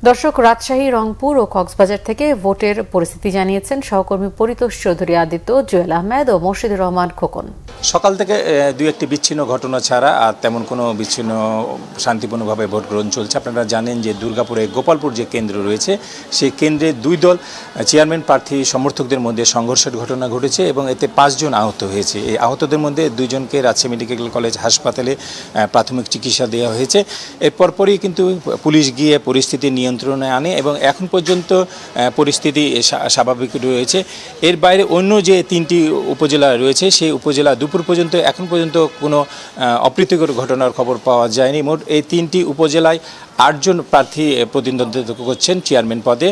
দর্শক, রাজশাহী, রংপুর ও কক্সবাজার থেকে ভোটের পরিস্থিতি জানিয়েছেন সহকর্মী পরিতোষ চৌধুরী আদিত্য, জুয়েল আহমেদ ও মোর্শেদুর রহমান খোকন। সকাল থেকে দুই একটি বিচ্ছিন্ন ঘটনা ছাড়া আর তেমন কোনো বিচ্ছিন্ন শান্তিপূর্ণভাবে ভোট গ্রহণ চলছে। আপনারা জানেন যে দুর্গাপুরে গোপালপুর যে কেন্দ্র রয়েছে সেই কেন্দ্রে দুই দল চেয়ারম্যান প্রার্থী সমর্থকদের মধ্যে সংঘর্ষের ঘটনা ঘটেছে এবং এতে 5 জন আহত হয়েছে। এই আহতদের মধ্যে 2 জনকে রাজশাহী মেডিকেল কলেজ হাসপাতালে প্রাথমিক চিকিৎসা দেওয়া হয়েছে। এর পরপরই কিন্তু পুলিশ গিয়ে পরিস্থিতি নিয়ন্ত্রণে আনে এবং এখন পর্যন্ত পরিস্থিতি স্বাভাবিক রয়েছে। এর বাইরে অন্য যে 3টি উপজেলা রয়েছে সেই উপজেলা দুপুর পর্যন্ত এখন পর্যন্ত কোনো অপ্রীতিকর ঘটনার খবর পাওয়া যায়নি। মোট এই 3টি উপজেলায় 8 জন প্রার্থী প্রতিদ্বন্দ্বিতা করছেন চেয়ারম্যান পদে।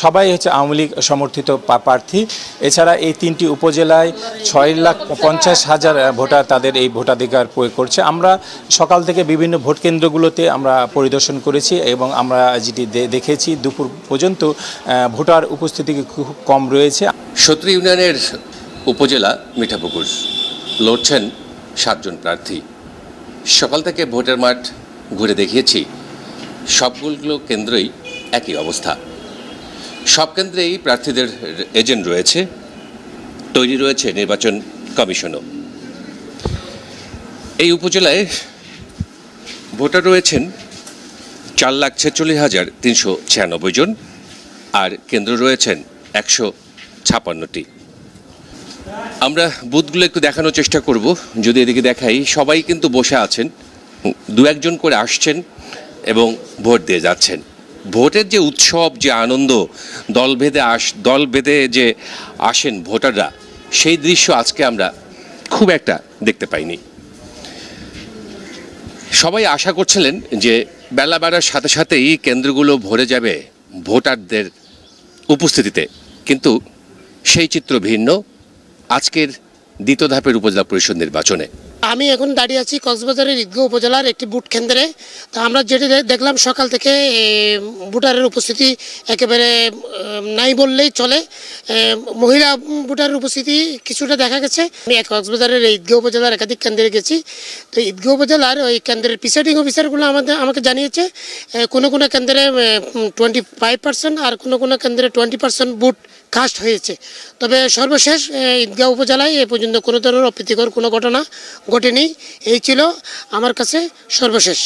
সবাই হচ্ছে আওয়ামী লীগ সমর্থিত প্রার্থী। এছাড়া এই 3টি উপজেলায় 6,50,000 ভোটার তাদের এই ভোটাধিকার প্রয়োগ করছে। আমরা সকাল থেকে বিভিন্ন ভোট কেন্দ্রগুলোতে আমরা পরিদর্শন করেছি এবং আমরা যেটি দেখেছি দুপুর পর্যন্ত ভোটার উপস্থিতি খুব কম রয়েছে। সত্র ইউনিয়নের উপজেলা মিঠাপুকুর লড়ছেন 7 জন প্রার্থী। সকাল থেকে ভোটের মাঠ ঘুরে দেখিয়েছি, সবগুলো কেন্দ্রেই একই অবস্থা। সব কেন্দ্রেই প্রার্থীদের এজেন্ট রয়েছে, তৈরি রয়েছে নির্বাচন কমিশনও। এই উপজেলায় ভোটার রয়েছেন 4,46,396 জন, আর কেন্দ্র রয়েছেন 156টি। আমরা বুথগুলো একটু দেখানোর চেষ্টা করব। যদি এদিকে দেখাই, সবাই কিন্তু বসে আছেন, 2-1 জন করে আসছেন এবং ভোট দিয়ে যাচ্ছেন। ভোটের যে উৎসব, যে আনন্দ, দল বেঁধে যে আসেন ভোটাররা, সেই দৃশ্য আজকে আমরা খুব একটা দেখতে পাইনি। সবাই আশা করছিলেন যে বেলা বাড়ার সাথে সাথেই কেন্দ্রগুলো ভরে যাবে ভোটারদের উপস্থিতিতে, কিন্তু সেই চিত্র ভিন্ন আজকের দ্বিতীয় ধাপের উপজেলা পরিষদ নির্বাচনে। আমি এখন দাঁড়িয়ে আছি কক্সবাজারের ঈদগাঁও উপজেলার একটি বুথ কেন্দ্রে। তো আমরা যেটি দেখলাম, সকাল থেকে ভোটারের উপস্থিতি একেবারে নাই বললেই চলে। মহিলা ভোটারের উপস্থিতি কিছুটা দেখা গেছে। আমি কক্সবাজারের ঈদগাঁও উপজেলার একাধিক কেন্দ্রে গেছি। তো ঈদগাঁও উপজেলার ওই কেন্দ্রের প্রিসাইডিং অফিসারগুলো আমাকে জানিয়েছে কোনো কোনো কেন্দ্রে 25% আর কোনো কেন্দ্রে 20% ভোট কাস্ট হয়েছে। তবে সর্বশেষ ঈদগাঁও উপজেলায় এ পর্যন্ত কোনো ধরনের অপ্রীতিকর কোনো ঘটনা ঘটেনি। এই ছিল আমার কাছে সর্বশেষ।